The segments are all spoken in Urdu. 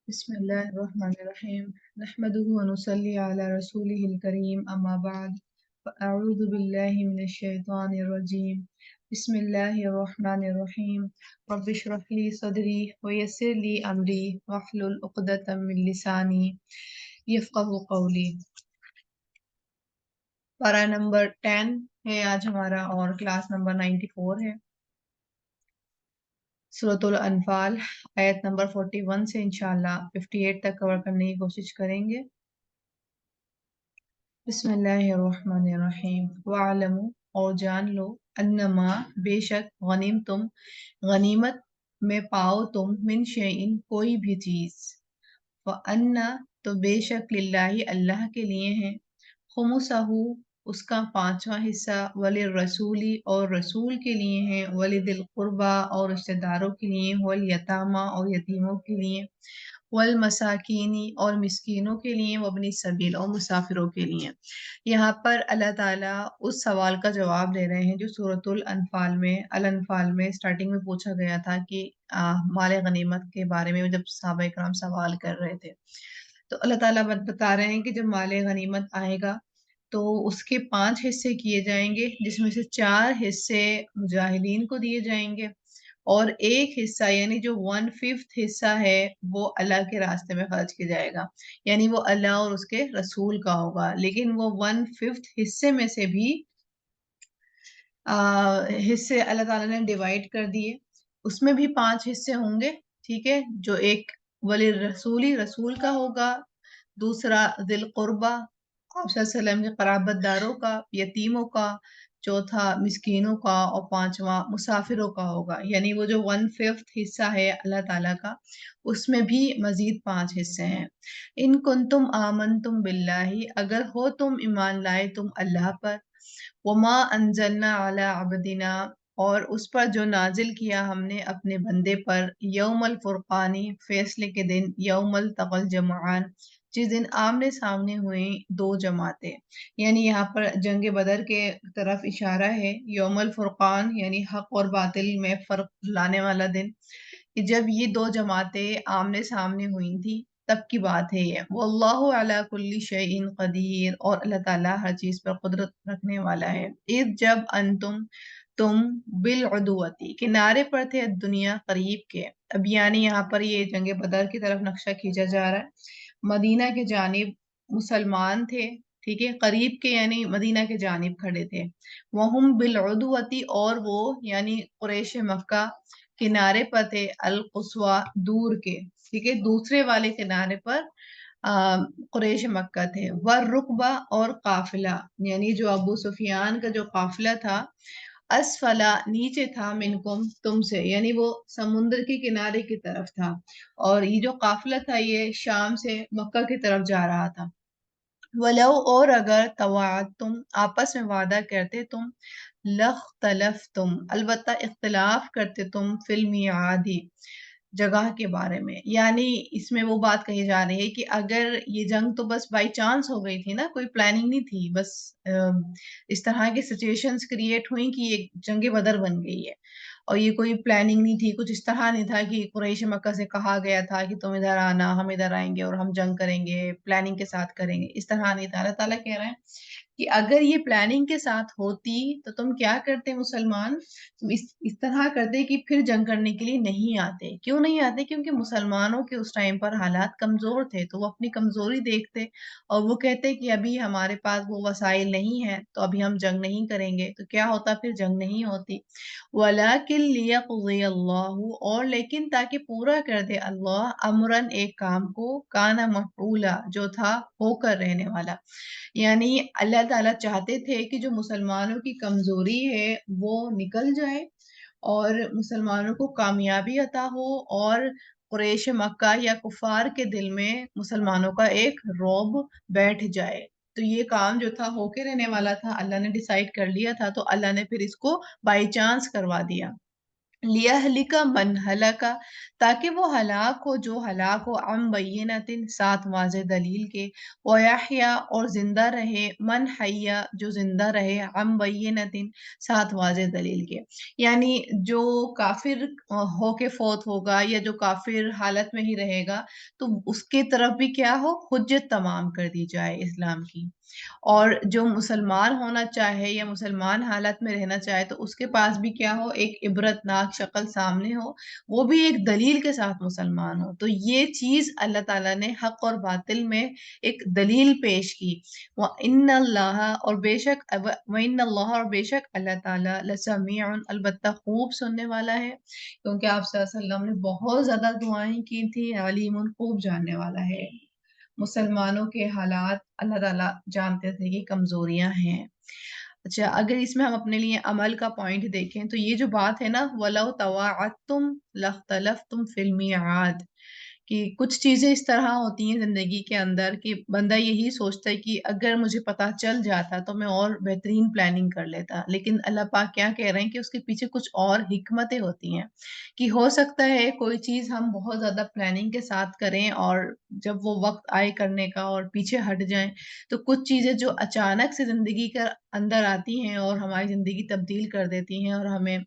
بسم الله الرحمن الرحيم نحمده ونصلي على رسوله الكريم أما بعد فأعوذ بالله من الشيطان الرجيم بسم الله الرحمن الرحيم رب اشرح لي صدري ويسر لي أمري واحلل عقدة من لساني يفقه قولي۔ پارہ نمبر 10 ہے آج ہمارا اور کلاس نمبر 94 ہے۔ سورۃ الانفال آیت نمبر 41 سے انشاءاللہ 58 تک کور کرنے کی کوشش کریں گے۔ بسم اللہ الرحمن الرحیم وَاعْلَمُوا اور جان لو انما بے شک غنیمت میں پاؤ تم من شیئن کوئی بھی چیز وَأَنَّ تو بے شک للہ اللہ کے لیے ہے خمسہ اس کا 5واں حصہ وللرسولی اور رسول کے لیے ہے ولذی القربی اور رشتہ داروں کے لیے والیتامی اور یتیموں کے لیے والمساکینی اور مسکینوں کے لیے وابن السبیل اور مسافروں کے لیے۔ یہاں پر اللہ تعالیٰ اس سوال کا جواب دے رہے ہیں جو سورۃ الانفال میں سٹارٹنگ میں پوچھا گیا تھا کہ مال غنیمت کے بارے میں جب صحابہ اکرام سوال کر رہے تھے، تو اللہ تعالیٰ بتا رہے ہیں کہ جب مال غنیمت آئے گا تو اس کے 5 حصے کیے جائیں گے، جس میں سے 4 حصے مجاہدین کو دیے جائیں گے اور 1 حصہ یعنی جو 1/5 حصہ ہے وہ اللہ کے راستے میں خرچ کیا جائے گا، یعنی وہ اللہ اور اس کے رسول کا ہوگا۔ لیکن وہ 1/5 حصے میں سے بھی حصے اللہ تعالیٰ نے ڈیوائڈ کر دیے، اس میں بھی 5 حصے ہوں گے، ٹھیک ہے، جو ایک ولی رسول کا ہوگا، دوسرا ذی القربہ آپ صلی اللہ علیہ وسلم کے قرابت داروں کا، یتیموں کا، چوتھا مسکینوں کا اور 5واں مسافروں کا ہوگا۔ یعنی وہ جو 1/5 حصہ ہے اللہ تعالیٰ کا، اس میں بھی مزید 5 حصے ہیں۔ ان کنتم آمنتم باللہ اگر ہو تم ایمان لائے تم اللہ پر، وما انزلنا علی عبدنا اور اس پر جو نازل کیا ہم نے اپنے بندے پر، یوم الفرقانی فیصلے کے دن، یوم التقى الجمعان جس دن آمنے سامنے ہوئیں 2 جماعتیں، یعنی یہاں پر جنگ بدر کے طرف اشارہ ہے۔ یوم الفرقان یعنی حق اور باطل میں فرق لانے والا دن، کہ جب یہ 2 جماعتیں آمنے سامنے ہوئی تھی تب کی بات ہے یہ۔ واللہ علی کل شیء قدیر اور اللہ تعالیٰ ہر چیز پر قدرت رکھنے والا ہے۔ اذ جب تم بالعدوتی کنارے پر تھے دنیا قریب کے، اب یعنی یہاں پر یہ جنگ بدر کی طرف نقشہ کھینچا جا رہا ہے۔ مدینہ کے جانب مسلمان تھے، ٹھیک ہے، قریب کے یعنی مدینہ کے جانب کھڑے تھے، وہم بالعدوتی اور وہ یعنی قریش مکہ کنارے پر تھے، القصوی دور کے، ٹھیک ہے، دوسرے والے کنارے پر قریش مکہ تھے، والرکبہ اور قافلہ یعنی جو ابو سفیان کا جو قافلہ تھا، اسفلا نیچے تھا منکم تم سے، یعنی وہ سمندر کے کنارے کی طرف تھا اور یہ جو قافلہ تھا یہ شام سے مکہ کی طرف جا رہا تھا۔ ولو اور اگر تواعدتم آپس میں وعدہ کرتے تم، لختلفتم البتہ اختلاف کرتے تم فی المیعاد جگہ کے بارے میں، یعنی اس میں وہ بات کہی جا رہی ہے کہ اگر یہ جنگ تو بس بائی چانس ہو گئی تھی نا، کوئی پلاننگ نہیں تھی، بس اس طرح کی سچویشنز کریٹ ہوئیں کہ یہ جنگ بدر بن گئی ہے، اور یہ کوئی پلاننگ نہیں تھی، کچھ اس طرح نہیں تھا کہ قریش مکہ سے کہا گیا تھا کہ تم ادھر آنا، ہم ادھر آئیں گے اور ہم جنگ کریں گے، پلاننگ کے ساتھ کریں گے، اس طرح نہیں تھا۔ اللہ تعالیٰ کہہ رہے ہیں کہ اگر یہ پلاننگ کے ساتھ ہوتی تو تم کیا کرتے مسلمان، تم اس طرح کرتے کہ پھر جنگ کرنے کے لیے نہیں آتے۔ کیوں نہیں آتے؟ کیونکہ مسلمانوں کے اس ٹائم پر حالات کمزور تھے، تو وہ اپنی کمزوری دیکھتے اور وہ کہتے کہ ابھی ہمارے پاس وہ وسائل نہیں ہیں تو ابھی ہم جنگ نہیں کریں گے، تو کیا ہوتا؟ پھر جنگ نہیں ہوتی۔ وَلَكِنْ لِيَقْضِيَ اللَّهُ اور لیکن تاکہ پورا کر دے اللہ امراً ایک کام کو، کان مفعولا جو تھا ہو کر رہنے والا، یعنی اللہ تعالیٰ چاہتے تھے کہ جو مسلمانوں کی کمزوری ہے وہ نکل جائے اور مسلمانوں کو کامیابی عطا ہو، اور قریش مکہ یا کفار کے دل میں مسلمانوں کا ایک رعب بیٹھ جائے۔ تو یہ کام جو تھا ہو کے رہنے والا تھا، اللہ نے ڈیسائیڈ کر لیا تھا، تو اللہ نے پھر اس کو بائی چانس کروا دیا۔ لِيَهْلِكَ مَنْ هَلَكَ تاکہ وہ ہلاک ہو جو ہلاک ہو عن بینتن ساتھ واضح دلیل کے، ویحیا اور زندہ رہے من حیا جو زندہ رہے عن بینتن ساتھ واضح دلیل کے، یعنی جو کافر ہو کے فوت ہوگا یا جو کافر حالت میں ہی رہے گا تو اس کی طرف بھی کیا ہو حجت تمام کر دی جائے اسلام کی، اور جو مسلمان ہونا چاہے یا مسلمان حالت میں رہنا چاہے تو اس کے پاس بھی کیا ہو ایک عبرت ناک شکل سامنے ہو، وہ بھی ایک دلیل کے ساتھ مسلمان ہو۔ تو یہ چیز اللہ تعالیٰ نے حق اور باطل میں ایک دلیل پیش کی، وَإِنَّ اللَّهَ اور بے شک وَإِنَّ اللَّهَ اور بے شک اللہ تعالیٰ لَسَمِيعٌ البتہ خوب سننے والا ہے، کیونکہ آپ صلی اللہ علیہ وسلم نے بہت زیادہ دعائیں کی تھی، علیم خوب جاننے والا ہے۔ مسلمانوں کے حالات اللہ تعالیٰ جانتے تھے کہ کمزوریاں ہیں۔ اچھا اگر اس میں ہم اپنے لیے عمل کا پوائنٹ دیکھیں تو یہ جو بات ہے نا وَلَوْ تَوَاعَدتُّمْ لَاخْتَلَفْتُمْ فِي الْمِيعَادِ، کہ کچھ چیزیں اس طرح ہوتی ہیں زندگی کے اندر کہ بندہ یہی سوچتا ہے کہ اگر مجھے پتا چل جاتا تو میں اور بہترین پلاننگ کر لیتا، لیکن اللہ پاک کیا کہہ رہے ہیں کہ اس کے پیچھے کچھ اور حکمتیں ہوتی ہیں، کہ ہو سکتا ہے کوئی چیز ہم بہت زیادہ پلاننگ کے ساتھ کریں اور جب وہ وقت آئے کرنے کا اور پیچھے ہٹ جائیں تو کچھ چیزیں جو اچانک سے زندگی کے اندر آتی ہیں اور ہماری زندگی تبدیل کر دیتی ہیں اور ہمیں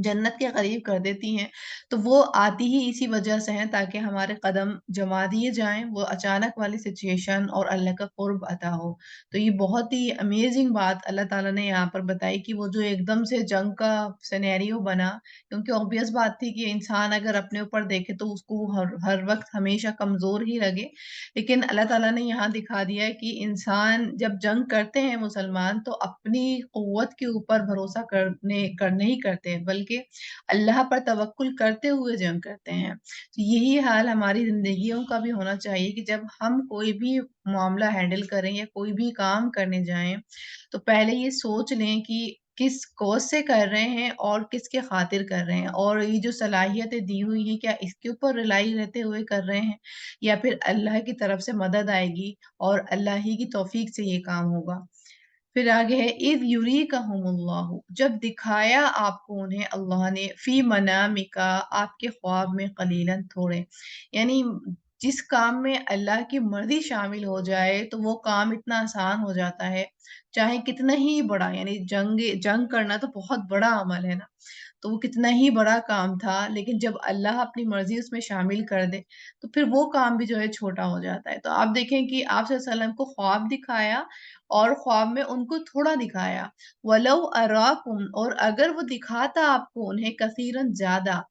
جنت کے قریب کر دیتی ہیں، تو وہ آتی ہی اسی وجہ سے ہیں تاکہ ہمارے قدم جما دیے جائیں، وہ اچانک والی سچویشن اور اللہ کا قرب عطا ہو۔ تو یہ بہت ہی امیزنگ بات اللہ تعالیٰ نے یہاں پر بتائی کہ وہ جو ایک دم سے جنگ کا سینیریو بنا، کیونکہ obvious بات تھی کہ انسان اگر اپنے اوپر دیکھے تو اس کو ہر وقت ہمیشہ کمزور ہی لگے، لیکن اللہ تعالیٰ نے یہاں دکھا دیا ہے کہ انسان جب جنگ کرتے ہیں مسلمان تو اپنی قوت کے اوپر بھروسہ نہیں کرتے بلکہ اللہ پر توکل کرتے ہوئے جنگ کرتے ہیں۔ تو یہی حال ہماری زندگیوں کا بھی ہونا چاہیے کہ جب ہم کوئی بھی معاملہ ہینڈل کریں یا کوئی بھی کام کرنے جائیں تو پہلے یہ سوچ لیں کہ کس کوز سے کر رہے ہیں اور کس کے خاطر کر رہے ہیں، اور یہ جو صلاحیتیں دی ہوئی ہیں کیا اس کے اوپر ریلائی رہتے ہوئے کر رہے ہیں یا پھر اللہ کی طرف سے مدد آئے گی اور اللہ ہی کی توفیق سے یہ کام ہوگا۔ پھر آگے ہے اذ یریکہم اللہ، جب دکھایا آپ کو انہیں اللہ نے فی منامکا آپ کے خواب میں قلیلاً تھوڑے، یعنی جس کام میں اللہ کی مرضی شامل ہو جائے تو وہ کام اتنا آسان ہو جاتا ہے، چاہے کتنا ہی بڑا، یعنی جنگ کرنا تو بہت بڑا عمل ہے نا، تو وہ کتنا ہی بڑا کام تھا لیکن جب اللہ اپنی مرضی اس میں شامل کر دے تو پھر وہ کام بھی جو ہے چھوٹا ہو جاتا ہے۔ تو آپ دیکھیں کہ آپ صلی اللہ علیہ وسلم کو خواب دکھایا اور خواب میں ان کو تھوڑا دکھایا، وَلَوْ أَرَاكُمْ اور اگر وہ دکھاتا آپ کو انہیں کثیرن زیادہ،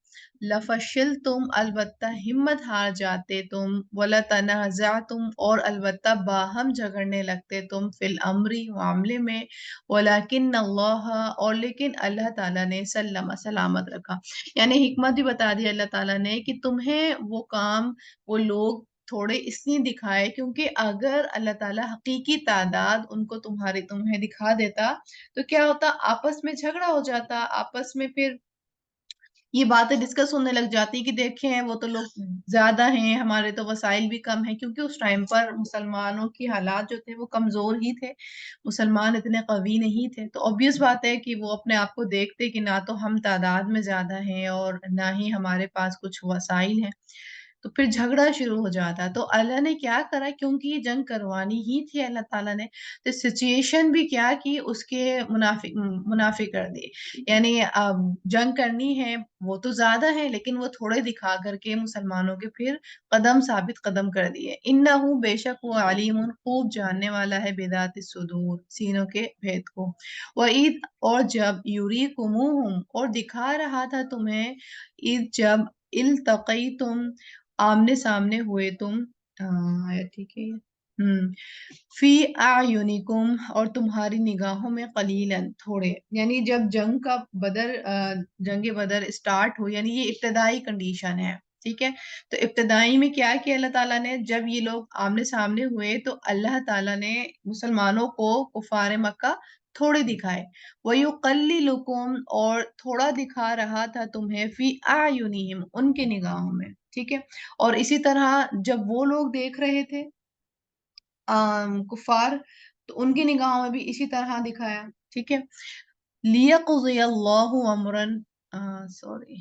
لَفَشِلْتُمْ البتہ ہمت ہار جاتے تم، وَلَتَنَازَعْتُمْ اور البتہ باہم جھگڑنے لگتے تم فی الامر معاملے میں، وَلَكِنَّ اللَّهَ اور لیکن اللہ تعالیٰ نے سلم سلامت رکھا، یعنی حکمت بھی بتا دی اللہ تعالیٰ نے کہ تمہیں وہ کام وہ لوگ تھوڑے اس لیے دکھائے کیونکہ اگر اللہ تعالیٰ حقیقی تعداد ان کو تمہیں دکھا دیتا تو کیا ہوتا، آپس میں جھگڑا ہو جاتا، آپس میں پھر یہ باتیں ڈسکس ہونے لگ جاتی کہ دیکھیں وہ تو لوگ زیادہ ہیں، ہمارے تو وسائل بھی کم ہیں، کیونکہ اس ٹائم پر مسلمانوں کی حالات جو تھے وہ کمزور ہی تھے، مسلمان اتنے قوی نہیں تھے، تو obvious بات ہے کہ وہ اپنے آپ کو دیکھتے کہ نہ تو ہم تعداد میں زیادہ ہیں اور نہ ہی ہمارے پاس کچھ وسائل ہیں، تو پھر جھگڑا شروع ہو جاتا۔ تو اللہ نے کیا کرا، کیونکہ یہ جنگ کروانی ہی تھی اللہ تعالیٰ نے، تو سچویشن بھی کیا کی اس کے منافی کر دی، یعنی جنگ کرنی ہے وہ تو زیادہ ہے لیکن وہ تھوڑے دکھا کر کے مسلمانوں کے پھر قدم ثابت قدم کر دیے، انہو بے شک وہ علیم خوب جاننے والا ہے بذات الصدور سینوں کے بھید کو، وعید اور جب یریکموہم اور دکھا رہا تھا تمہیں، عید جب التقیتم آمنے سامنے ہوئے تم، آیت ٹھیک ہے یہ؟ فی اعینکم اور تمہاری نگاہوں میں قلیلاً تھوڑے، یعنی جب جنگ بدر اسٹارٹ ہو، یعنی یہ ابتدائی کنڈیشن ہے، ٹھیک ہے، تو ابتدائی میں کیا کیا اللہ تعالیٰ نے، جب یہ لوگ آمنے سامنے ہوئے تو اللہ تعالیٰ نے مسلمانوں کو کفار مکہ تھوڑے دکھائے، وَيُقَلِّلُكُمْ اور تھوڑا دکھا رہا تھا تمہیں فی اعینہم ان کے نگاہوں میں، ٹھیک ہے، اور اسی طرح جب وہ لوگ دیکھ رہے تھے کفار تو ان کی نگاہوں میں بھی اسی طرح دکھایا، ٹھیک ہے، لِيَقْضِيَ اللَّهُ أَمْرًا سوری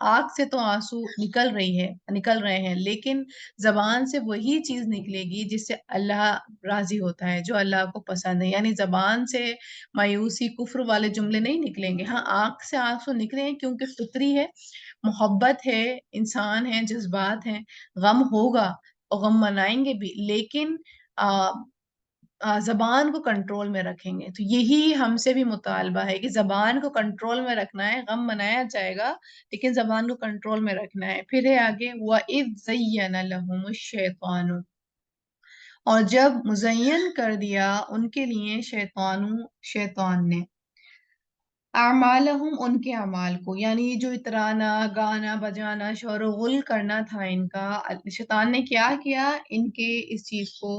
آنکھ سے تو آنسو نکل رہے ہیں، لیکن زبان سے وہی چیز نکلے گی جس سے اللہ راضی ہوتا ہے، جو اللہ کو پسند ہے، یعنی زبان سے مایوسی کفر والے جملے نہیں نکلیں گے، ہاں آنکھ سے آنسو نکلیں گے کیونکہ فطری ہے، محبت ہے، انسان ہے، جذبات ہیں، غم ہوگا اور غم منائیں گے بھی، لیکن زبان کو کنٹرول میں رکھیں گے، تو یہی ہم سے بھی مطالبہ ہے کہ زبان کو کنٹرول میں رکھنا ہے، غم منایا جائے گا لیکن زبان کو کنٹرول میں رکھنا ہے۔ پھر ہے آگے وَإِذْ زَيَّنَ لَهُمُ الشَّيْطَانُ، اور جب مزین کر دیا ان کے لیے شیطان نے اعمالہم ان کے اعمال کو، یعنی جو اترانا گانا بجانا شور و غل کرنا تھا ان کا، شیطان نے کیا کیا ان کے اس چیز کو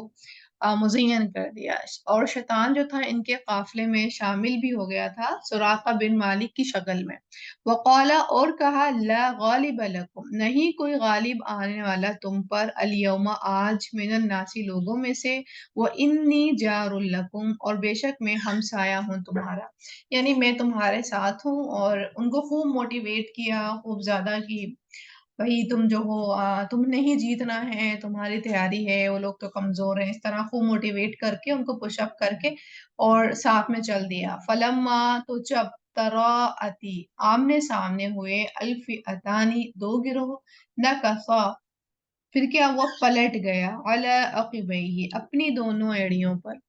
مزین کر دیا، اور شیطان جو تھا ان کے قافلے میں شامل بھی ہو گیا تھا سراقہ بن مالک کی شکل میں، وقالا اور کہا لا غالب لکم، نہیں کوئی غالب آنے والا تم پر، الیوم آج، من الناسی لوگوں میں سے، وانی جار لکم اور بے شک میں ہمسایہ ہوں تمہارا، یعنی میں تمہارے ساتھ ہوں، اور ان کو خوب موٹیویٹ کیا، خوب زیادہ کی بھئی تم جو ہو تم نے ہی جیتنا ہے، تمہاری تیاری ہے، وہ لوگ تو کمزور ہیں، اس طرح خوب موٹیویٹ کر کے ان کو پش اپ کر کے اور ساتھ میں چل دیا، فلما تو جب تراءتی آمنے سامنے ہوئے، الفئتانی دو گروہ، نکصا پھر کیا وہ پلٹ گیا، علی عقبیہ اپنی دونوں ایڑیوں پر،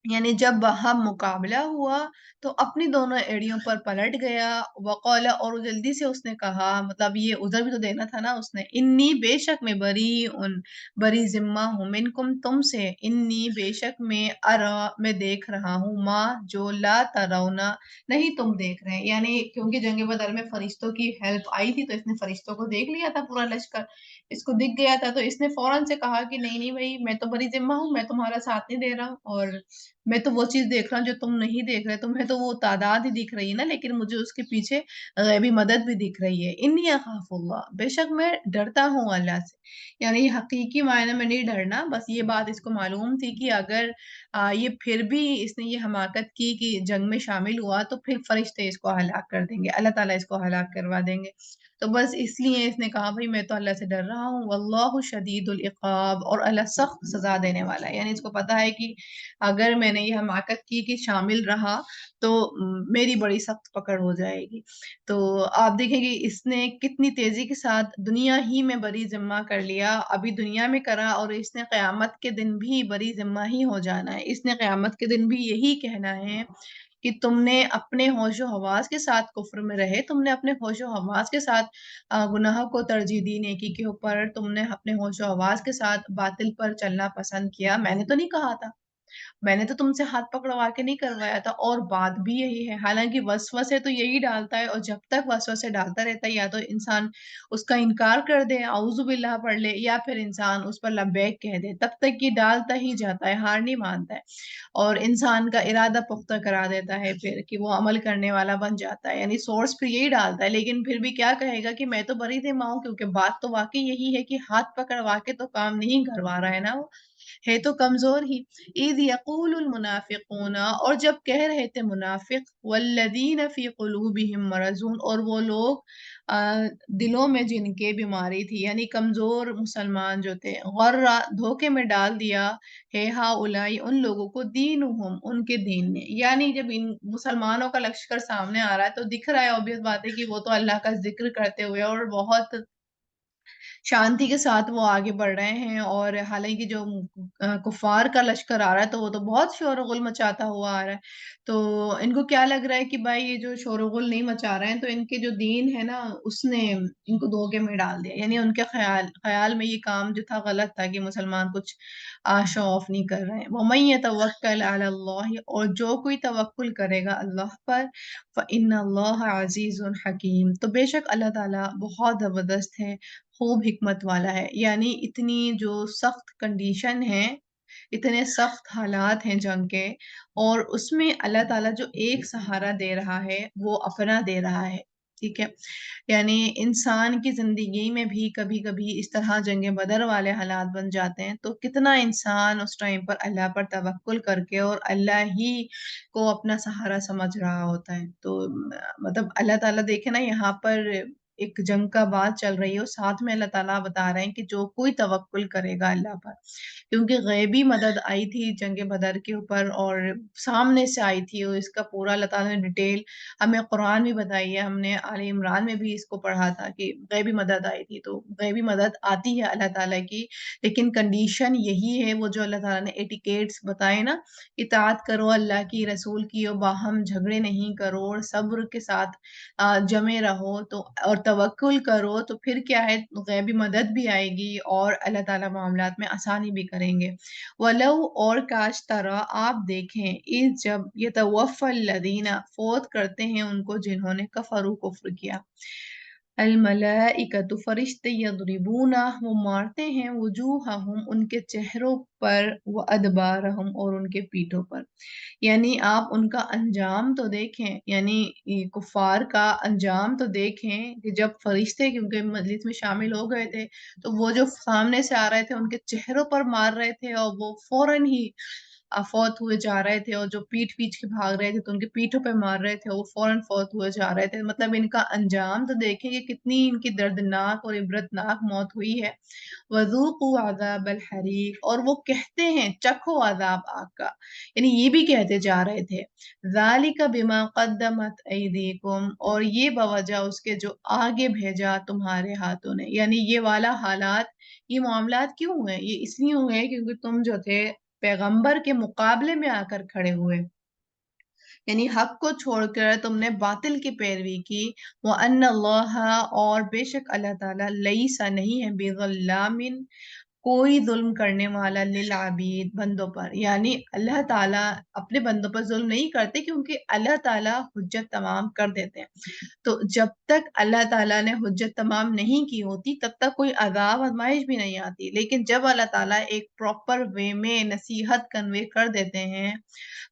یعنی جب باہم مقابلہ ہوا تو اپنی دونوں ایڑیوں پر پلٹ گیا، وقال اور جلدی سے اس نے کہا، مطلب یہ عذر بھی تو دینا تھا نا اس نے، انی بے شک میں بری ذمہ ہوں، منکم تم سے، انی بے شک میں ارا میں دیکھ رہا ہوں، ماں جو لا ترونا نہیں تم دیکھ رہے ہیں، یعنی کیونکہ جنگ بدر میں فرشتوں کی ہیلپ آئی تھی تو اس نے فرشتوں کو دیکھ لیا تھا، پورا لشکر اس کو دکھ گیا تھا، تو اس نے فوراً سے کہا کہ نہیں نہیں بھائی میں تو بری ذمہ ہوں، میں تمہارا ساتھ نہیں دے رہا ہوں، اور میں تو وہ چیز دیکھ رہا ہوں جو تم نہیں دیکھ رہے، تمہیں تو وہ تعداد ہی دکھ رہی ہے نا، لیکن مجھے اس کے پیچھے غیبی مدد بھی دکھ رہی ہے، انی اخاف اللہ بے شک میں ڈرتا ہوں اللہ سے، یعنی حقیقی معنی میں نہیں ڈرنا، بس یہ بات اس کو معلوم تھی کہ اگر یہ پھر بھی اس نے یہ حماقت کی کہ جنگ میں شامل ہوا تو پھر فرشتے اس کو ہلاک کر دیں گے، اللہ تعالیٰ اس کو ہلاک کروا دیں گے، تو بس اس لیے اس نے کہا بھائی میں تو اللہ سے ڈر رہا ہوں، واللہ شدید العقاب اور اللہ سخت سزا دینے والا ہے، یعنی اس کو پتا ہے کہ اگر میں نے یہ حماقت کی کہ شامل رہا تو میری بڑی سخت پکڑ ہو جائے گی، تو آپ دیکھیں گے اس نے کتنی تیزی کے ساتھ دنیا ہی میں بری ذمہ کر لیا، ابھی دنیا میں کرا اور اس نے قیامت کے دن بھی بری ذمہ ہی ہو جانا ہے، اس نے قیامت کے دن بھی یہی کہنا ہے کہ تم نے اپنے ہوش و حواس کے ساتھ کفر میں رہے، تم نے اپنے ہوش و حواس کے ساتھ گناہ کو ترجیح دی نیکی کے اوپر، تم نے اپنے ہوش و حواس کے ساتھ باطل پر چلنا پسند کیا، میں نے تو نہیں کہا تھا، میں نے تو تم سے ہاتھ پکڑوا کے نہیں کروایا تھا، اور بات بھی یہی ہے، حالانکہ وسوسے تو یہی ڈالتا ہے، اور جب تک وسوسے ڈالتا رہتا ہے یا تو انسان اس کا انکار کر دے، اعوذ باللہ پڑھ لے، یا پھر انسان اس پر لبیک کہہ دے، تب تک یہ ڈالتا ہی جاتا ہے، ہار نہیں مانتا ہے، اور انسان کا ارادہ پختہ کرا دیتا ہے پھر کہ وہ عمل کرنے والا بن جاتا ہے، یعنی سورس پھر یہی ڈالتا ہے، لیکن پھر بھی کیا کہے گا کہ میں تو بری ذمہ ہوں، کیونکہ بات تو واقعی یہی ہے کہ ہاتھ پکڑوا کے تو کام نہیں کروا رہا ہے نا، وہ ہے تو کمزور ہی، اذ یقول المنافقون اور جب کہہ رہے تھے منافق، والذین فی قلوبہم مرض اور وہ لوگ دلوں میں جن کے بیماری تھی، یعنی کمزور مسلمان جو تھے، غرہ دھوکے میں ڈال دیا ہے ہا اولائی ان لوگوں کو، دینہم ان کے دین نے، یعنی جب ان مسلمانوں کا لشکر سامنے آ رہا ہے تو دکھ رہا ہے obvious بات ہے کہ وہ تو اللہ کا ذکر کرتے ہوئے اور بہت شانتی کے ساتھ وہ آگے بڑھ رہے ہیں، اور حالانکہ جو کفار کا لشکر آ رہا ہے تو وہ تو بہت شور و غل مچاتا ہوا آ رہا ہے، تو ان کو کیا لگ رہا ہے کہ بھائی یہ جو شور و غل نہیں مچا رہے ہیں تو ان کے جو دین ہے نا اس نے ان کو دھوکے میں ڈال دیا، یعنی ان کے خیال میں یہ کام جو تھا غلط تھا کہ مسلمان کچھ شو آف نہیں کر رہے ہیں، وَمَن يَتَوَكَّلْ عَلَى اللَّهِ اور جو کوئی توکل کرے گا اللہ پر، فَإِنَّ اللَّهَ عَزِيزٌ حَكِيمٌ تو بے شک اللہ تعالیٰ بہت زبردست ہے، خوب حکمت والا ہے، یعنی اتنی جو سخت کنڈیشن ہے، اتنے سخت حالات ہیں جنگ کے، اور اس میں اللہ تعالیٰ جو ایک سہارا دے رہا ہے وہ اپنا دے رہا ہے، ٹھیک ہے، یعنی انسان کی زندگی میں بھی کبھی کبھی اس طرح جنگ بدر والے حالات بن جاتے ہیں تو کتنا انسان اس ٹائم پر اللہ پر توکل کر کے اور اللہ ہی کو اپنا سہارا سمجھ رہا ہوتا ہے، تو مطلب اللہ تعالیٰ دیکھے نا یہاں پر ایک جنگ کا بات چل رہی ہے اور ساتھ میں اللہ تعالیٰ بتا رہے ہیں کہ جو کوئی توکل کرے گا اللہ پر، کیونکہ غیبی مدد آئی تھی جنگ بدر کے اوپر اور سامنے سے آئی تھی، اور اس کا پورا اللہ تعالیٰ نے ڈیٹیل ہمیں قرآن بھی بتائی ہے، ہم نے آل عمران میں بھی اس کو پڑھا تھا کہ غیبی مدد آئی تھی، تو غیبی مدد آتی ہے اللہ تعالیٰ کی، لیکن کنڈیشن یہی ہے وہ جو اللہ تعالیٰ نے ایٹیکیٹس بتائے نا، اطاعت کرو اللہ کی، رسول کی، اور باہم جھگڑے نہیں کرو اور صبر کے ساتھ جمے رہو تو اور توکل کرو، تو پھر کیا ہے، غیبی مدد بھی آئے گی اور اللہ تعالیٰ معاملات میں آسانی بھی کریں گے۔ وَلَوْ اور کاش ترا آپ دیکھیں، اس جب یتوفی الذین فوت کرتے ہیں ان کو جنہوں نے کفروا کفر کیا، الملائکۃ فرشتے یضربون وہ مارتے ہیں وجوہہم ان کے چہروں پر وادبارہم اور ان کے پیٹھوں پر، یعنی آپ ان کا انجام تو دیکھیں، یعنی یہ کفار کا انجام تو دیکھیں کہ جب فرشتے کیونکہ مجلس میں شامل ہو گئے تھے تو وہ جو سامنے سے آ رہے تھے ان کے چہروں پر مار رہے تھے اور وہ فوراً ہی فوت ہوئے جا رہے تھے، اور جو پیٹھ پیچھ کے بھاگ رہے تھے تو ان کے پیٹھوں پہ مار رہے تھے وہ فوراً فوت ہوئے جا رہے تھے، مطلب ان کا انجام تو دیکھیں کہ کتنی ان کی دردناک اور عبرتناک موت ہوئی ہے۔ وَذُوقُوا عَذَابَ الْحَرِيقِ اور وہ کہتے ہیں چکھو عذاب آگ کا، یعنی یہ بھی کہتے جا رہے تھے، ذَلِكَ بِمَا قَدَّمَتْ أَيْدِيكُمْ اور یہ بوجہ اس کے جو آگے بھیجا تمہارے ہاتھوں نے، یعنی یہ والا حالات، یہ معاملات کیوں ہوئے، یہ اس لیے ہوئے کیونکہ تم جو تھے پیغمبر کے مقابلے میں آ کر کھڑے ہوئے، یعنی حق کو چھوڑ کر تم نے باطل کی پیروی کی، وَأَنَّ اللَّهَ اور بے شک اللہ تعالیٰ لَيْسَ نہیں ہے بِظَلَّامٍ کوئی ظلم کرنے والا للعبید بندوں پر، یعنی اللہ تعالیٰ اپنے بندوں پر ظلم نہیں کرتے کیونکہ اللہ تعالیٰ حجت تمام کر دیتے ہیں، تو جب تک اللہ تعالیٰ نے حجت تمام نہیں کی ہوتی تب تک کوئی عذاب آزمائش بھی نہیں آتی، لیکن جب اللہ تعالیٰ ایک پراپر وے میں نصیحت کنوے کر دیتے ہیں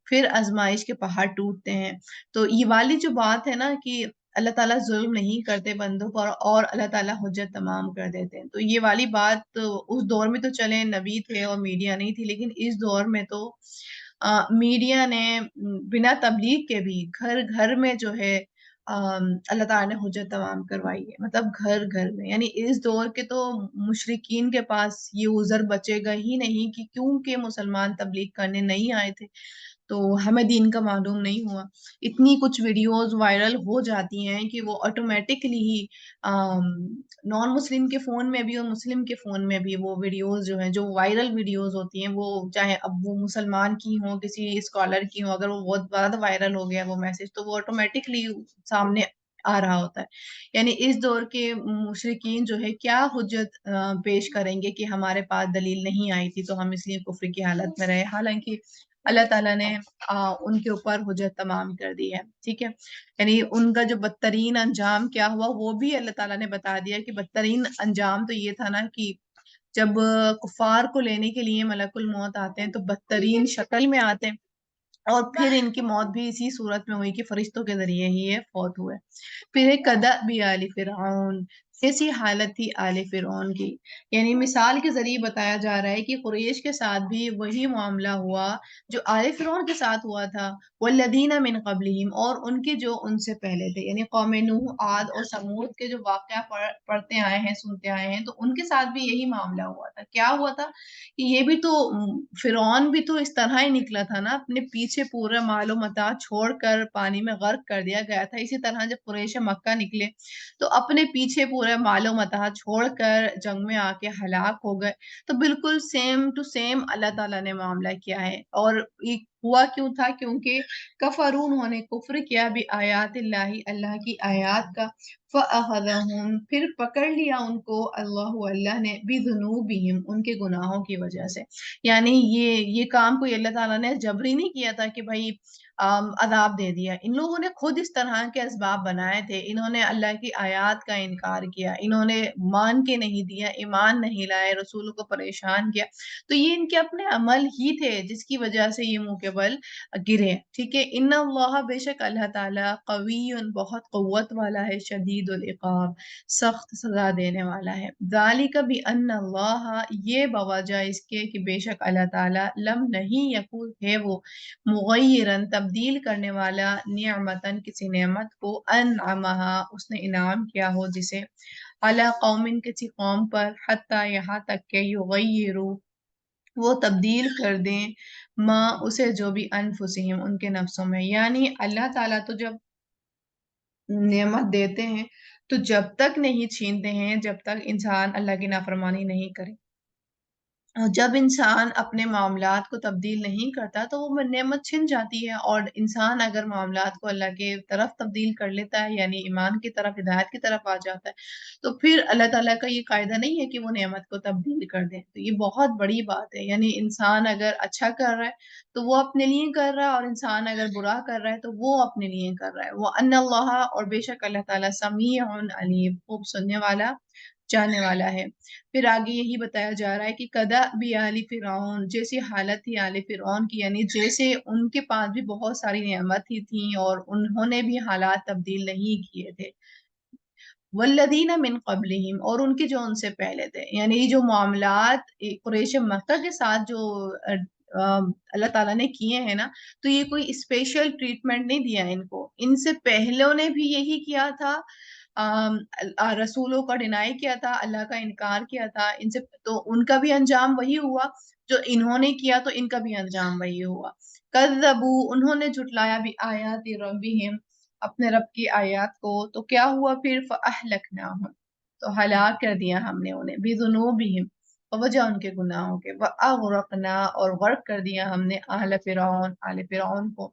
پھر آزمائش کے پہاڑ ٹوٹتے ہیں۔ تو یہ والی جو بات ہے نا کہ اللہ تعالیٰ ظلم نہیں کرتے بندوں پر اور اللہ تعالیٰ حجت تمام کر دیتے ہیں، تو یہ والی بات اس دور میں تو چلے نبی تھے اور میڈیا نہیں تھی، لیکن اس دور میں تو میڈیا نے بنا تبلیغ کے بھی گھر گھر میں جو ہے اللہ تعالیٰ نے حجت تمام کروائی ہے، مطلب گھر گھر میں، یعنی اس دور کے تو مشرکین کے پاس یہ عذر بچے گا ہی نہیں کہ کیونکہ مسلمان تبلیغ کرنے نہیں آئے تھے تو ہمیں دین کا معلوم نہیں ہوا، اتنی کچھ ویڈیوز وائرل ہو جاتی ہیں کہ وہ آٹومیٹکلی ہی نان مسلم کے فون میں بھی اور مسلم کے فون میں بھی وہ ویڈیوز جو ہیں جو وائرل ویڈیوز ہوتی ہیں، وہ چاہے اب وہ مسلمان کی ہوں کسی اسکالر کی ہوں، اگر وہ بہت زیادہ وائرل ہو گیا وہ میسج تو وہ آٹومیٹکلی سامنے آ رہا ہوتا ہے، یعنی اس دور کے مشرکین جو ہے کیا حجت پیش کریں گے کہ ہمارے پاس دلیل نہیں آئی تھی تو ہم اس لیے کفر کی حالت میں رہے، حالانکہ اللہ تعالیٰ نے ان کے اوپر حجت تمام کر دی ہے، ٹھیک ہے، یعنی ان کا جو بدترین انجام کیا ہوا وہ بھی اللہ تعالیٰ نے بتا دیا کہ بدترین انجام تو یہ تھا نا کہ جب کفار کو لینے کے لیے ملک الموت آتے ہیں تو بدترین شکل میں آتے ہیں، اور پھر ان کی موت بھی اسی صورت میں ہوئی کہ فرشتوں کے ذریعے ہی یہ فوت ہوئے۔ پھر ایک کدأب آل فرعون کیسی حالت تھی آل فرعون کی، یعنی مثال کے ذریعے بتایا جا رہا ہے کہ قریش کے ساتھ بھی وہی معاملہ ہوا جو آل فرعون کے ساتھ ہوا تھا، والذین من قبلہم اور ان کے جو ان سے پہلے تھے، یعنی قوم نوح، عاد اور ثمود کے جو واقعہ پڑھتے آئے ہیں سنتے آئے ہیں تو ان کے ساتھ بھی یہی معاملہ ہوا تھا، کیا ہوا تھا کہ یہ بھی تو فرعون بھی تو اس طرح ہی نکلا تھا نا، اپنے پیچھے پورا مال و متاع چھوڑ کر پانی میں غرق کر دیا گیا تھا، اسی طرح جب قریش مکہ نکلے تو اپنے پیچھے پورے مال و متاع چھوڑ کر جنگ میں آ کے ہلاک ہو گئے، تو بالکل سیم ٹو سیم اللہ تعالیٰ نے معاملہ کیا ہے، اور یہ ہوا کیوں تھا کیونکہ کفروا انہوں نے کفر کیا بھی آیات اللہ اللہ کی آیات کا، فَأَخَذَهُمْ پھر پکڑ لیا ان کو اللہ نے بِذُنُوبِهِمْ ان کے گناہوں کی وجہ سے، یعنی یہ کام کوئی اللہ تعالیٰ نے جبری نہیں کیا تھا کہ بھائی عذاب دے دیا، ان لوگوں نے خود اس طرح کے اسباب بنائے تھے، انہوں نے اللہ کی آیات کا انکار کیا، انہوں نے مان کے نہیں دیا، ایمان نہیں لائے، رسولوں کو پریشان کیا، تو یہ ان کے اپنے عمل ہی تھے جس کی وجہ سے یہ منہ کے بل گرے، ٹھیک ہے، ان اللہ بے شک اللہ تعالیٰ قوی بہت قوت والا ہے، شدید العقاب سخت سزا دینے والا ہے، ذالک بان اللہ یہ بوجہ اس کے کہ بے شک اللہ تعالیٰ لم نہیں یکون ہے وہ مغیرن تبدیل کرنے والا نعمتن کسی نعمت کو انعمہا اس نے انعام کیا ہو جسے علی قوم کسی قوم پر حتی یہاں تک کہ یغیروا وہ تبدیل کر دیں ما اسے جو بھی انفسہم ان کے نفسوں میں، یعنی اللہ تعالیٰ تو جب نعمت دیتے ہیں تو جب تک نہیں چھینتے ہیں جب تک انسان اللہ کی نافرمانی نہیں کرے، اور جب انسان اپنے معاملات کو تبدیل نہیں کرتا تو وہ نعمت چھن جاتی ہے، اور انسان اگر معاملات کو اللہ کے طرف تبدیل کر لیتا ہے یعنی ایمان کی طرف ہدایت کی طرف آ جاتا ہے تو پھر اللہ تعالیٰ کا یہ قاعدہ نہیں ہے کہ وہ نعمت کو تبدیل کر دیں، تو یہ بہت بڑی بات ہے، یعنی انسان اگر اچھا کر رہا ہے تو وہ اپنے لیے کر رہا ہے، اور انسان اگر برا کر رہا ہے تو وہ اپنے لیے کر رہا ہے، وہ ان اللہ اور بے شک اللہ تعالیٰ سمیع علیم خوب سننے والا جاننے والا ہے۔ پھر آگے یہی بتایا جا رہا ہے کہ کدا بھی آل فرعون جیسی حالت تھی آل فرعون کی، یعنی جیسے ان کے پاس بھی بہت ساری نعمت ہی تھیں اور انہوں نے بھی حالات تبدیل نہیں کیے تھے، والذین من قبلہم اور ان کے جو ان سے پہلے تھے، یعنی جو معاملات قریش مکہ کے ساتھ جو اللہ تعالیٰ نے کیے ہیں نا، تو یہ کوئی اسپیشل ٹریٹمنٹ نہیں دیا ان کو، ان سے پہلوں نے بھی یہی کیا تھا، رسولوں کا ڈینائی کیا تھا، اللہ کا انکار کیا تھا، ان سے تو ان کا بھی انجام وہی ہوا جو انہوں نے کیا، تو ان کا بھی انجام وہی ہوا۔ کذبوا انہوں نے جھٹلایا بھی آیات ربہم اپنے رب کی آیات کو، تو کیا ہوا پھر فاہلکناہم تو ہلاک کر دیا ہم نے انہیں بذنوبہم وجہ ان کے گناہوں کے، واغرقنا اور غرق کر دیا ہم نے آل فرعون کو،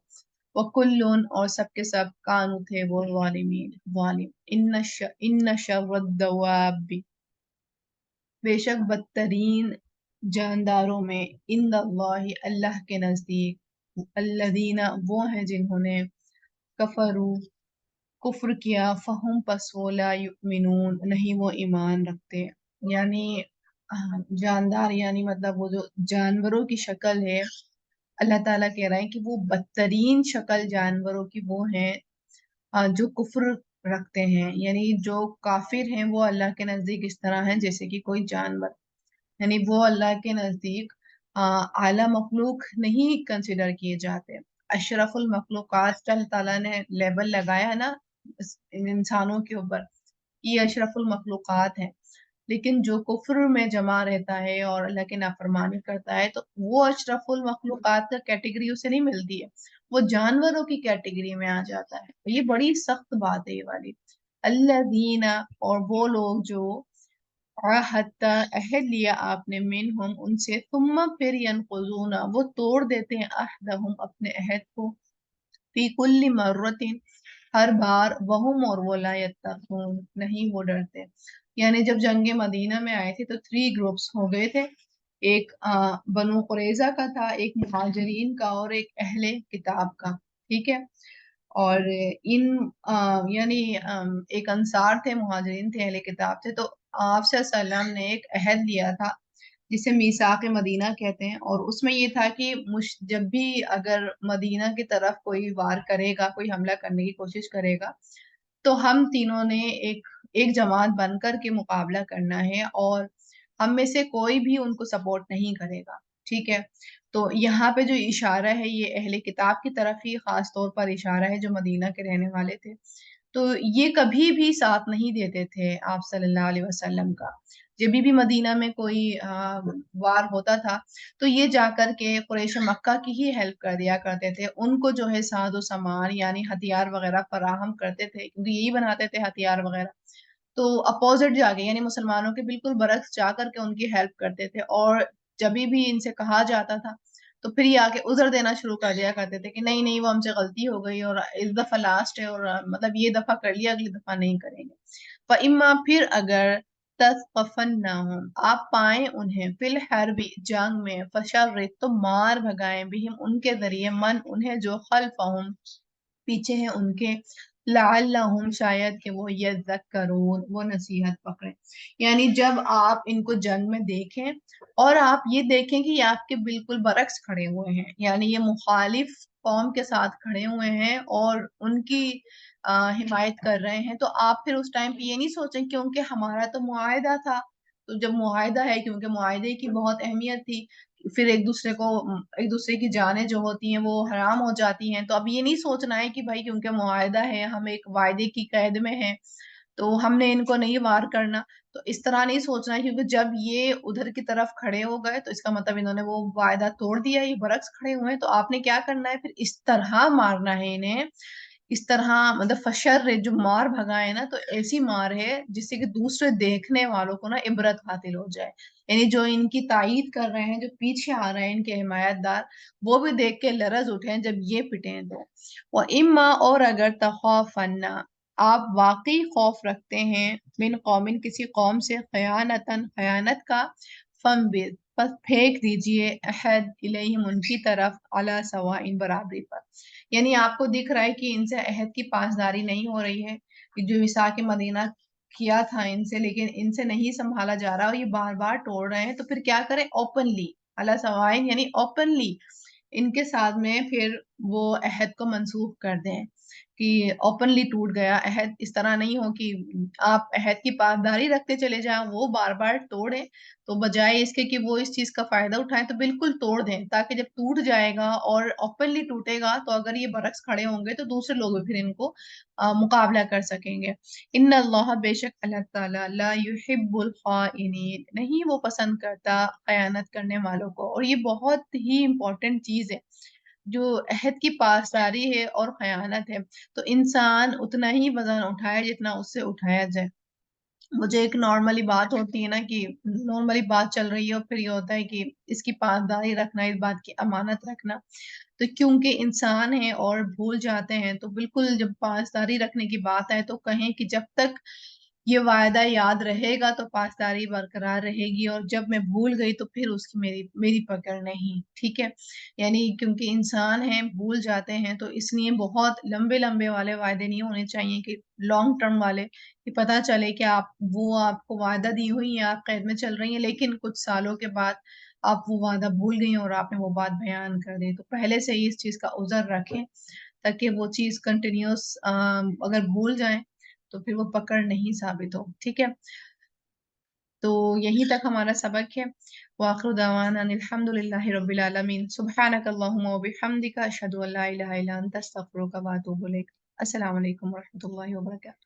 وکلن اور سب کے سب کانو تھے وہ ظالمین ظالم، ان شر الدواب بے شک بدترین جانداروں میں ان اللہ اللہ کے نزدیک الذین وہ ہیں جنہوں نے کفروا کفر کیا فہم پس وہ لا یؤمنون نہیں وہ ایمان رکھتے، یعنی جاندار یعنی مطلب وہ جو جانوروں کی شکل ہے، اللہ تعالیٰ کہہ رہے ہیں کہ وہ بدترین شکل جانوروں کی وہ ہیں جو کفر رکھتے ہیں، یعنی جو کافر ہیں وہ اللہ کے نزدیک اس طرح ہیں جیسے کہ کوئی جانور، یعنی وہ اللہ کے نزدیک اعلیٰ مخلوق نہیں کنسیڈر کیے جاتے، اشرف المخلوقات اللہ تعالیٰ نے لیبل لگایا ہے نا انسانوں کے اوپر، یہ اشرف المخلوقات ہیں، لیکن جو کفر میں جمع رہتا ہے اور اللہ کی نافرمانی کرتا ہے تو وہ اشرف المخلوقات کا کیٹیگری اسے نہیں ملتی ہے، وہ جانوروں کی کیٹیگری میں آ جاتا ہے، یہ بڑی سخت بات ہے یہ والی۔ الذین اور وہ لوگ جو عاہدتا عہد لیا آپ نے منہم ان سے، ثم پھر ینقضون وہ توڑ دیتے ہیں عہدہم اپنے عہد کو، فی کل مرۃ ہر بار، وہم اور وہ لا یتقون نہیں وہ ڈرتے، یعنی جب جنگ مدینہ میں آئے تھے تو 3 گروپس ہو گئے تھے، ایک بنو قریظہ کا تھا، ایک مہاجرین کا اور ایک اہل کتاب کا، ٹھیک ہے، اور ان یعنی ایک انصار تھے، مہاجرین تھے، اہل کتاب تھے، تو آپ صلی اللہ علیہ وسلم نے ایک عہد لیا تھا جسے میثاق مدینہ کہتے ہیں، اور اس میں یہ تھا کہ جب بھی اگر مدینہ کی طرف کوئی وار کرے گا، کوئی حملہ کرنے کی کوشش کرے گا تو ہم تینوں نے ایک جماعت بن کر کے مقابلہ کرنا ہے، اور ہم میں سے کوئی بھی ان کو سپورٹ نہیں کرے گا، ٹھیک ہے، تو یہاں پہ جو اشارہ ہے یہ اہل کتاب کی طرف ہی خاص طور پر اشارہ ہے جو مدینہ کے رہنے والے تھے، تو یہ کبھی بھی ساتھ نہیں دیتے تھے آپ صلی اللہ علیہ وسلم کا، جب بھی مدینہ میں کوئی وار ہوتا تھا تو یہ جا کر کے قریش مکہ کی ہی ہیلپ کر دیا کرتے تھے، ان کو جو ہے ساز و سامان یعنی ہتھیار وغیرہ فراہم کرتے تھے کیونکہ یہی بناتے تھے ہتھیار وغیرہ، تو اپوزٹ جا کے یعنی مسلمانوں کے بالکل برعکس جا کر کے ان کی ہیلپ کرتے تھے، اور جب بھی ان سے کہا جاتا تھا تو پھر یہ آ کے عذر دینا شروع کر دیا کرتے تھے کہ نہیں نہیں وہ ہم سے غلطی ہو گئی اور اس دفعہ لاسٹ ہے، اور مطلب یہ دفعہ کر لیا اگلی دفعہ نہیں کریں گے، فَإِمَّا پھر اگر تثقفنہم آپ پائیں انہیں فی الحرب جنگ میں، فشرد تو مار بھگائیں بہم ان کے ذریعے من انہیں جو خلفہم پیچھے ہیں ان کے، لعلہم شاید کہ وہ یذکرون وہ نصیحت پکڑیں، یعنی جب آپ ان کو جنگ میں دیکھیں اور آپ یہ دیکھیں کہ یہ آپ کے بالکل برعکس کھڑے ہوئے ہیں، یعنی یہ مخالف قوم کے ساتھ کھڑے ہوئے ہیں اور ان کی حمایت کر رہے ہیں، تو آپ پھر اس ٹائم پہ یہ نہیں سوچیں کیونکہ ہمارا تو معاہدہ تھا تو جب معاہدہ ہے، کیونکہ معاہدے کی بہت اہمیت تھی، پھر ایک دوسرے کی جانیں جو ہوتی ہیں وہ حرام ہو جاتی ہیں، تو اب یہ نہیں سوچنا ہے کہ بھائی کیونکہ معاہدہ ہے، ہم ایک وعدے کی قید میں ہیں تو ہم نے ان کو نہیں وار کرنا. تو اس طرح نہیں سوچنا ہے، کیونکہ جب یہ ادھر کی طرف کھڑے ہو گئے تو اس کا مطلب انہوں نے وہ وعدہ توڑ دیا، یہ برعکس کھڑے ہوئے ہیں. تو آپ نے کیا کرنا ہے، پھر اس طرح مارنا ہے انہیں، اس طرح مطلب فشر جو مار بھگائے نا، تو ایسی مار ہے جس سے کہ دوسرے دیکھنے والوں کو نا عبرت حاصل ہو جائے. یعنی جو ان کی تائید کر رہے ہیں، جو پیچھے آ رہے ہیں ان کے حمایت دار، وہ بھی دیکھ کے لرز اٹھیں جب یہ پٹیں تو. وَإِمَّا، اور اگر تَخَافَنَّ، آپ واقعی خوف رکھتے ہیں، من قومن، کسی قوم سے، خیانتاً، خیانت کا، فَانبِذْ، پس پھینک دیجئے، احد الیہم، ان کی طرف، علی سوائن، برابری پر. یعنی آپ کو دکھ رہا ہے کہ ان سے عہد کی پاسداری نہیں ہو رہی ہے، کہ جو میثاق مدینہ کیا تھا ان سے، لیکن ان سے نہیں سنبھالا جا رہا اور یہ بار بار توڑ رہے ہیں، تو پھر کیا کریں، اوپنلی، علی سوائن، یعنی اوپنلی ان کے ساتھ میں پھر وہ عہد کو منسوخ کر دیں، کہ اوپنلی ٹوٹ گیا عہد. اس طرح نہیں ہو کہ آپ عہد کی پاسداری رکھتے چلے جائیں، وہ بار بار توڑیں، تو بجائے اس کے کہ وہ اس چیز کا فائدہ اٹھائیں تو بالکل توڑ دیں، تاکہ جب ٹوٹ جائے گا اور اوپنلی ٹوٹے گا تو اگر یہ برعکس کھڑے ہوں گے تو دوسرے لوگ بھی پھر ان کو مقابلہ کر سکیں گے. ان اللہ، بے شک اللہ تعالیٰ، لا یحب الخائنین، نہیں وہ پسند کرتا خیانت کرنے والوں کو. اور یہ بہت ہی امپورٹنٹ چیز ہے، جو عہد کی پاسداری ہے اور خیانت ہے، تو انسان اتنا ہی وزن اٹھائے جتنا اس سے اٹھایا جائے. مجھے ایک نارملی بات ہوتی ہے نا، کہ نارملی بات چل رہی ہے اور پھر یہ ہوتا ہے کہ اس کی پاسداری رکھنا، اس بات کی امانت رکھنا، تو کیونکہ انسان ہیں اور بھول جاتے ہیں، تو بالکل جب پاسداری رکھنے کی بات آئے تو کہیں کہ جب تک یہ وعدہ یاد رہے گا تو پاسداری برقرار رہے گی، اور جب میں بھول گئی تو پھر اس کی میری پکڑ نہیں. ٹھیک ہے، یعنی کیونکہ انسان ہیں، بھول جاتے ہیں، تو اس لیے بہت لمبے لمبے والے وعدے نہیں ہونے چاہیے، کہ لانگ ٹرم والے، کہ پتہ چلے کہ آپ کو وعدہ دی ہوئی ہیں، آپ قید میں چل رہی ہیں، لیکن کچھ سالوں کے بعد آپ وہ وعدہ بھول گئی ہیں اور آپ نے وہ بات بیان کر دی. تو پہلے سے ہی اس چیز کا عذر رکھیں، تاکہ وہ چیز کنٹینیوس اگر بھول جائیں تو پھر وہ پکڑ نہیں ثابت ہو. ٹھیک ہے، تو یہیں تک ہمارا سبق ہے. وآخر دعوانا ان الحمد للہ رب العالمین. سبحانک اللہم وبحمدک، اشہد ان لا الہ الا انت، استغفرک واتوب الیک. السلام علیکم ورحمۃ اللہ وبرکاتہ.